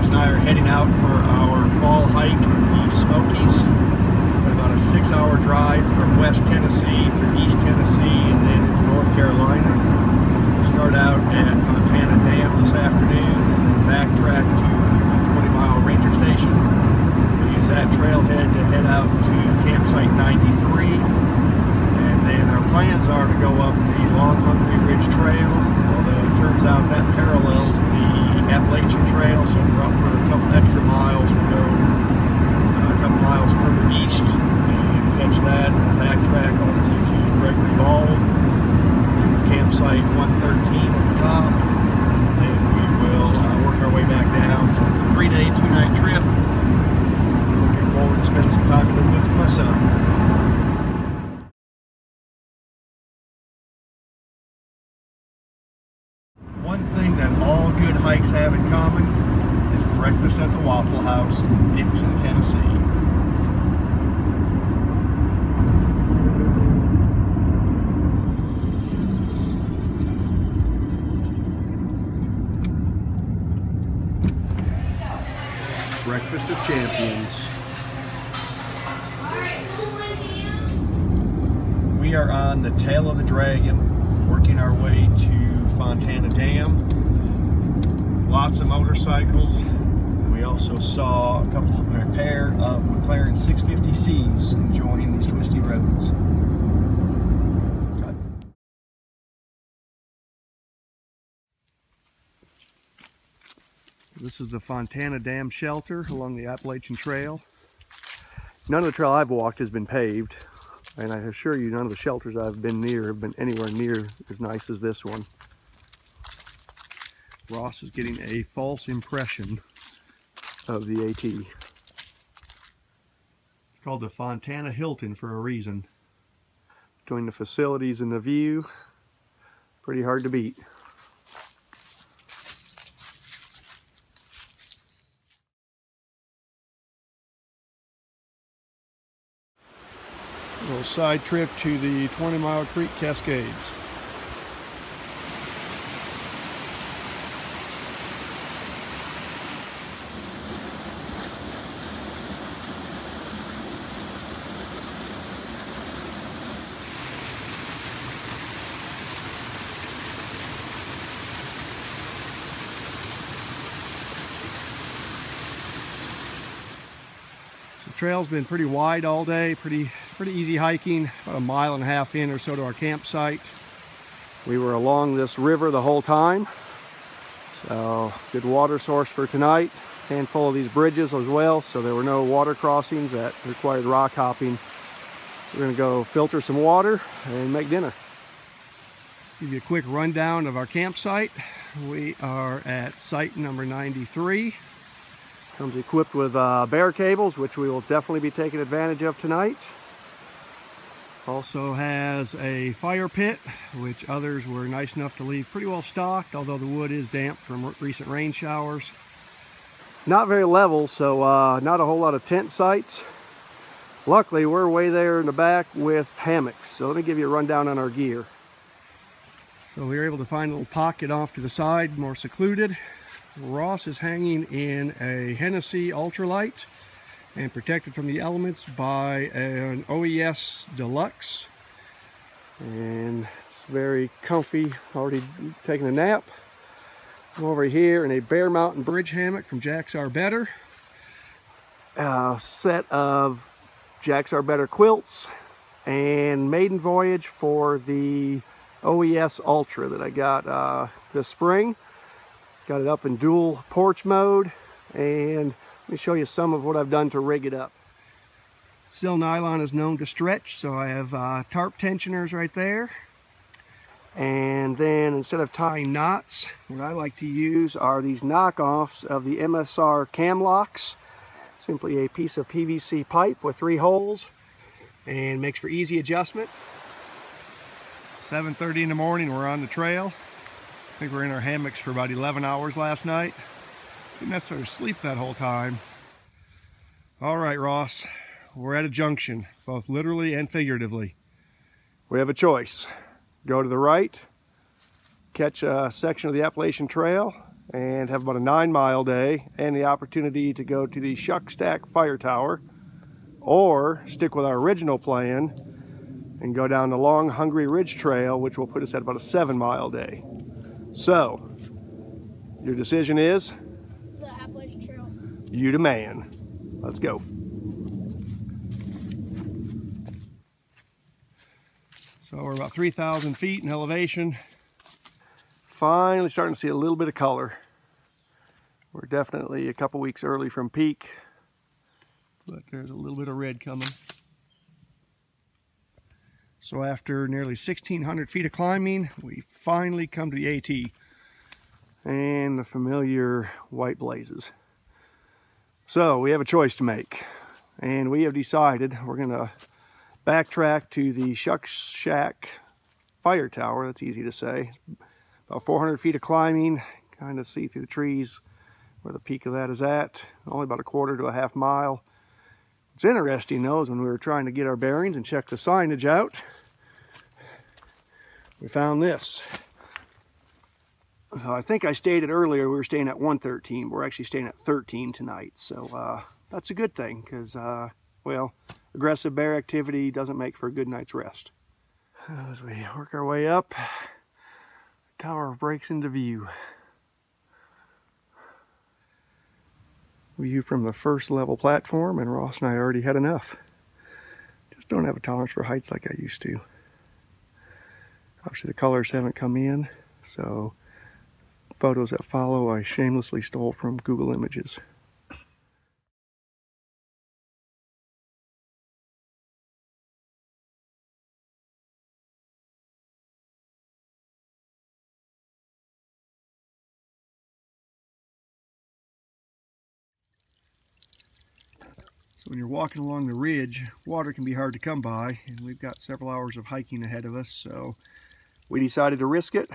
Ross and I are heading out for our fall hike in the Smokies. About a 6-hour drive from West Tennessee through East Tennessee and then into North Carolina. So we'll start out at Fontana Dam this afternoon and then backtrack to the 20-mile ranger station. We'll use that trailhead to head out to campsite 93. And then our plans are to go up the Long Hungry Ridge Trail, although it turns out that parallels the Appalachian Trail, so if we're up for a couple extra miles, we'll go a couple miles further east and catch that and backtrack ultimately to Gregory Bald. It's campsite 113 at the top, and then we will work our way back down. So it's a 3-day, 2-night trip. Looking forward to spending some time in the woods with my son. One thing that all good hikes have in common is breakfast at the Waffle House in Dixon, Tennessee. Breakfast of Champions. We are on the tail of the dragon, working our way to Fontana Dam. Lots of motorcycles. We also saw a pair of McLaren 650Cs enjoying these twisty roads. This is the Fontana Dam shelter along the Appalachian Trail. None of the trail I've walked has been paved, and I assure you none of the shelters I've been near have been anywhere near as nice as this one. Ross is getting a false impression of the AT. It's called the Fontana Hilton for a reason. Between the facilities and the view, pretty hard to beat. A little side trip to the 20-mile Creek Cascades. The trail's been pretty wide all day, pretty easy hiking, about 1.5 miles in or so to our campsite. We were along this river the whole time, so good water source for tonight. Handful of these bridges as well, so there were no water crossings that required rock hopping. We're going to go filter some water and make dinner. Give you a quick rundown of our campsite. We are at site number 93. Comes equipped with bear cables, which we will definitely be taking advantage of tonight. Also has a fire pit, which others were nice enough to leave pretty well stocked, although the wood is damp from recent rain showers. It's not very level, so not a whole lot of tent sites. Luckily, we're way there in the back with hammocks, so let me give you a rundown on our gear. So we were able to find a little pocket off to the side, more secluded. Ross is hanging in a Hennessy ultralight and protected from the elements by an OES Deluxe, and it's very comfy. Already taking a nap. I'm over here in a Bear Mountain bridge hammock from Jack's Are Better. A set of Jack's Are Better quilts and maiden voyage for the OES Ultra that I got this spring. Got it up in dual porch mode, and let me show you some of what I've done to rig it up. Sil nylon is known to stretch, so I have tarp tensioners right there. And then instead of tying knots, what I like to use are these knockoffs of the MSR cam locks. Simply a piece of PVC pipe with 3 holes, and makes for easy adjustment. 7:30 in the morning, we're on the trail. I think we're in our hammocks for about 11 hours last night. Didn't necessarily sleep that whole time. All right, Ross, we're at a junction, both literally and figuratively. We have a choice. Go to the right, catch a section of the Appalachian Trail, and have about a 9-mile day and the opportunity to go to the Shuck Stack Fire Tower, or stick with our original plan and go down the long Hungry Ridge Trail, which will put us at about a 7-mile day. So, your decision is? The Appalachian Trail. You the man. Let's go. So we're about 3,000 feet in elevation. Finally starting to see a little bit of color. We're definitely a couple weeks early from peak, but there's a little bit of red coming. So after nearly 1,600 feet of climbing, we finally come to the AT and the familiar white blazes. So we have a choice to make, and we have decided we're gonna backtrack to the Shuck Shack Fire Tower. That's easy to say. About 400 feet of climbing, kind of see through the trees where the peak of that is at. Only about a quarter to a half mile. What's interesting though is when we were trying to get our bearings and check the signage out, we found this. I think I stated earlier we were staying at 113. We're actually staying at 13 tonight. So that's a good thing because, well, aggressive bear activity doesn't make for a good night's rest. As we work our way up, the tower breaks into view. View from the first level platform, and Ross and I already had enough. Just don't have a tolerance for heights like I used to. Obviously the colors haven't come in, so photos that follow I shamelessly stole from Google Images. So when you're walking along the ridge, water can be hard to come by, and we've got several hours of hiking ahead of us, so we decided to risk it.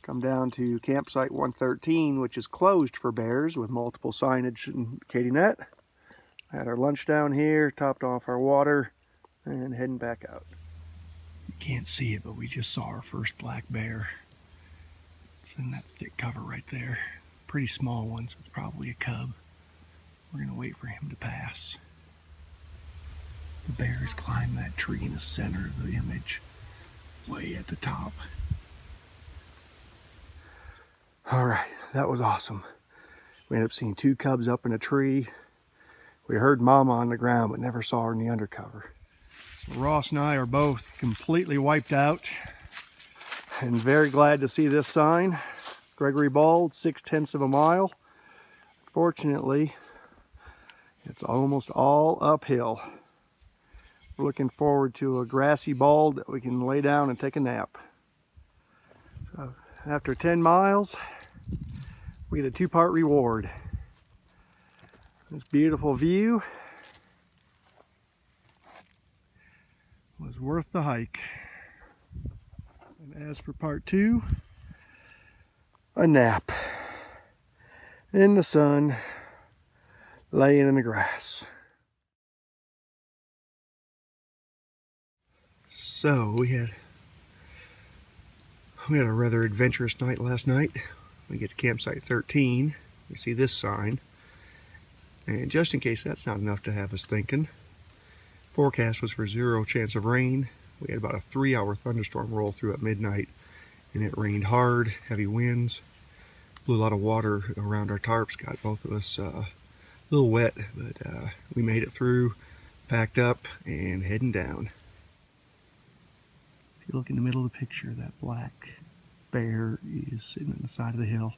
Come down to campsite 113, which is closed for bears with multiple signage indicating that. Had our lunch down here, topped off our water, and heading back out. You can't see it, but we just saw our first black bear. It's in that thick cover right there. Pretty small one, so it's probably a cub. We're gonna wait for him to pass. The bear has climbed that tree in the center of the image, way at the top. All right, that was awesome. We ended up seeing 2 cubs up in a tree. We heard Mama on the ground, but never saw her in the undercover. So Ross and I are both completely wiped out, and very glad to see this sign. Gregory Bald, 0.6 of a mile. Fortunately, it's almost all uphill. We're looking forward to a grassy bald that we can lay down and take a nap. So after 10 miles, we get a 2-part reward. This beautiful view was worth the hike. And as for part 2, a nap in the sun, laying in the grass. So we had a rather adventurous night last night. We get to campsite 13. We see this sign, and just in case that's not enough to have us thinking, forecast was for 0 chance of rain. We had about a 3-hour thunderstorm roll through at midnight, and it rained hard, heavy winds, blew a lot of water around our tarps, got both of us a little wet, but we made it through, packed up, and heading down. If you look in the middle of the picture, that black bear is sitting on the side of the hill.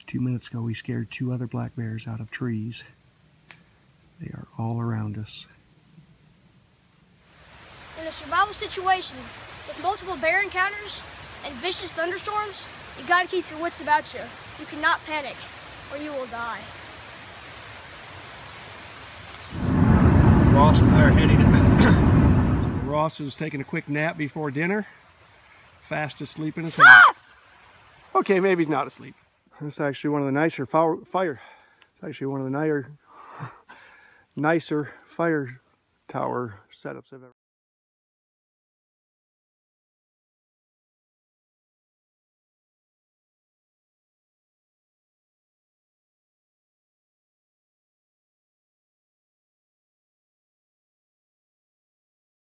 2 minutes ago we scared 2 other black bears out of trees. They are all around us. In a survival situation with multiple bear encounters and vicious thunderstorms, you gotta keep your wits about you. You cannot panic or you will die. Ross and I are heading. Ross is taking a quick nap before dinner. Fast asleep in his head. Okay, maybe he's not asleep. This is actually one of the nicer It's actually one of the nicer fire tower setups I've ever.